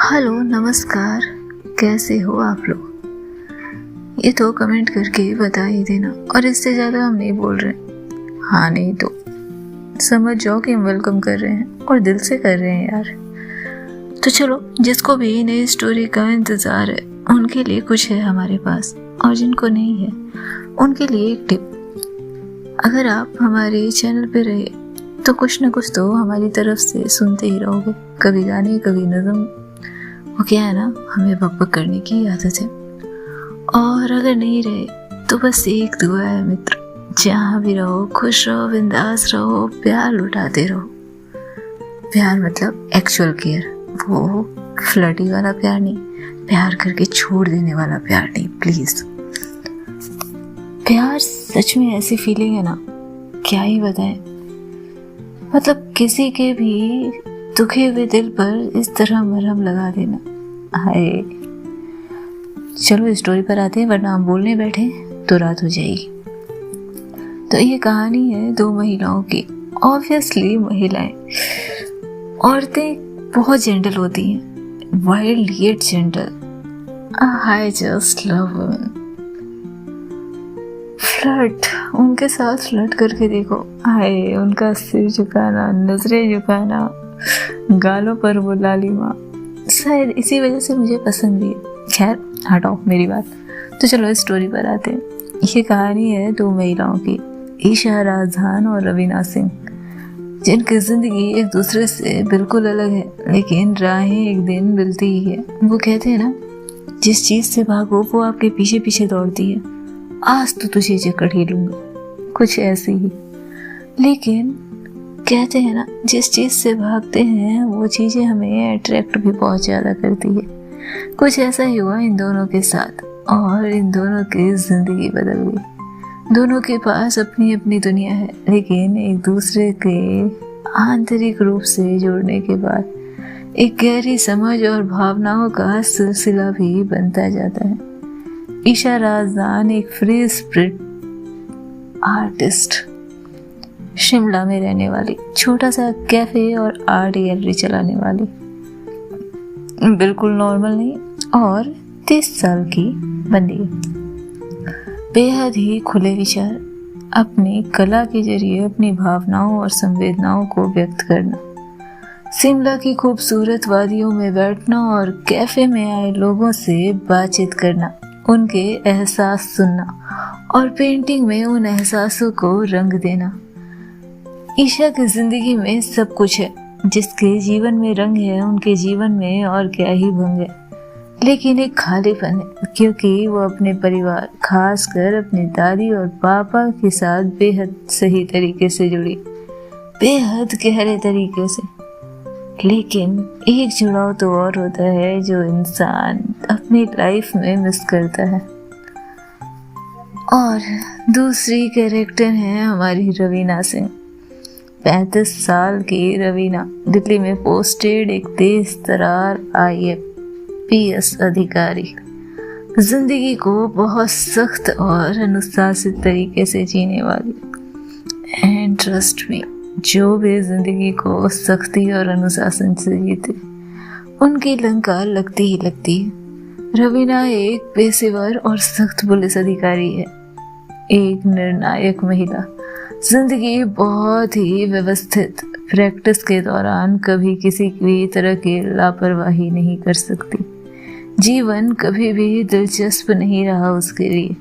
Hello, नमस्कार। कैसे हो आप लोग? ये तो कमेंट करके बता ही देना, और इससे ज़्यादा हम नहीं बोल रहे। हाँ, नहीं तो समझ जाओ कि हम वेलकम कर रहे हैं और दिल से कर रहे हैं यार। तो चलो, जिसको भी नई स्टोरी का इंतज़ार है उनके लिए कुछ है हमारे पास, और जिनको नहीं है उनके लिए एक टिप। अगर आप हमारे चैनल पे रहे तो कुछ ना कुछ तो हमारी तरफ से सुनते ही रहोगे। कभी गाने, कभी नज़म। वो क्या है ना, हमें बकबक करने की आदत है। और अगर नहीं रहे तो बस एक दुआ है मित्र, जहाँ भी रहो खुश रहो, बिंदास रहो, प्यार लुटाते रहो। प्यार मतलब एक्चुअल केयर, वो फ्लर्टी वाला प्यार नहीं, प्यार करके छोड़ देने वाला प्यार नहीं, प्लीज। प्यार सच में ऐसी फीलिंग है ना, क्या ही बताएं। मतलब किसी के भी दुखे हुए दिल पर इस तरह मरहम लगा देना। हाय, चलो स्टोरी पर आते हैं, वरना हम बोलने बैठे तो रात हो जाएगी। तो ये कहानी है दो महिलाओं की। ऑब्वियसली महिलाएं, औरतें बहुत जेंटल होती हैं, wild yet gentle. I just love women. Flirt, उनके साथ फ्लर्ट करके देखो। हाय, उनका सिर झुकाना, नजरें झुकाना, गालों पर वो लालिमा, शायद इसी वजह से मुझे पसंद भी है। खैर हटाओ मेरी बात। तो चलो स्टोरी पर आते हैं। ये कहानी है दो महिलाओं की, ईशा राजहान और रवीना सिंह, जिनकी जिंदगी एक दूसरे से बिल्कुल अलग है, लेकिन राहें एक दिन मिलती ही है। वो कहते हैं ना, जिस चीज से भागो वो आपके पीछे पीछे दौड़ती है। आज तो तुझे जकड़ ही लूंगा, कुछ ऐसी ही। लेकिन कहते हैं ना, जिस चीज से भागते हैं वो चीजें हमें अट्रैक्ट भी बहुत ज्यादा करती है। कुछ ऐसा ही हुआ इन दोनों के साथ, और इन दोनों की जिंदगी बदल गई। दोनों के पास अपनी अपनी दुनिया है, लेकिन एक दूसरे के आंतरिक रूप से जुड़ने के बाद एक गहरी समझ और भावनाओं का सिलसिला भी बनता जाता है। ईशा राजदान एक फ्री स्पिरिट आर्टिस्ट, शिमला में रहने वाली, छोटा सा कैफे और आर्ट गैलरी चलाने वाली, बिल्कुल नॉर्मल नहीं, और 30 साल की बंदी। बेहद ही खुले विचार, अपनी कला के जरिए अपनी भावनाओं और संवेदनाओं को व्यक्त करना, शिमला की खूबसूरत वादियों में बैठना और कैफे में आए लोगों से बातचीत करना, उनके एहसास सुनना और पेंटिंग में उन एहसासों को रंग देना। ईशा की जिंदगी में सब कुछ है। जिसके जीवन में रंग है, उनके जीवन में और क्या ही भंग है। लेकिन एक खालीपन है, क्योंकि वो अपने परिवार, खासकर अपनी दादी और पापा के साथ बेहद सही तरीके से जुड़ी, बेहद गहरे तरीके से। लेकिन एक जुड़ाव तो और होता है जो इंसान अपनी लाइफ में मिस करता है। और दूसरी कैरेक्टर है हमारी रवीना सिंह। 35 साल की रवीना दिल्ली में पोस्टेड एक तेज तरार IAPS अधिकारी, जिंदगी को बहुत सख्त और अनुशासित तरीके से जीने वाली। एंड ट्रस्ट मी, जो भी जिंदगी को सख्ती और अनुशासन से जीते, उनकी लंका लगती ही लगती है। रवीना एक पेशेवर और सख्त पुलिस अधिकारी है, एक निर्णायक महिला, जिंदगी बहुत ही व्यवस्थित, प्रैक्टिस के दौरान कभी किसी भी तरह की लापरवाही नहीं कर सकती। जीवन कभी भी दिलचस्प नहीं रहा उसके लिए,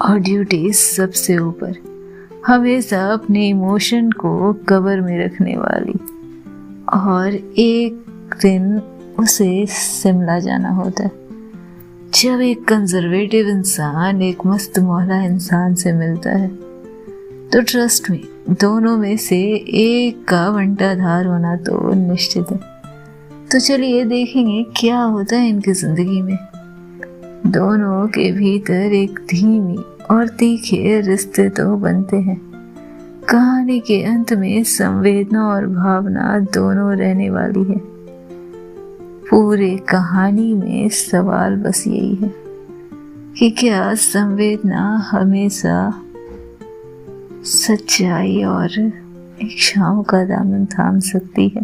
और ड्यूटी सबसे ऊपर, हमेशा अपने इमोशन को कवर में रखने वाली। और एक दिन उसे शिमला जाना होता है, जब एक कंजर्वेटिव इंसान एक मस्त मौला इंसान से मिलता है। तो ट्रस्ट में, दोनों में से एक का बंटाधार होना तो निश्चित है। तो चलिए देखेंगे क्या होता है इनकी जिंदगी में। दोनों के भीतर एक धीमी और तीखे रिश्ते तो बनते हैं। कहानी के अंत में संवेदना और भावना दोनों रहने वाली है। पूरे कहानी में सवाल बस यही है कि क्या संवेदना हमेशा सच्चाई और इच्छाओं का दामन थाम सकती है,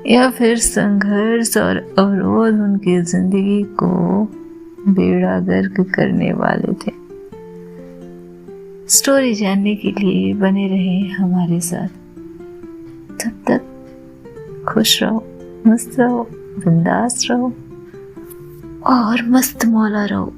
या फिर संघर्ष और अवरोध उनकी जिंदगी को बेड़ा गर्क करने वाले थे। स्टोरी जानने के लिए बने रहे हमारे साथ। तब तक खुश रहो, मस्त रहो, बिंदास रहो और मस्त मौला रहो।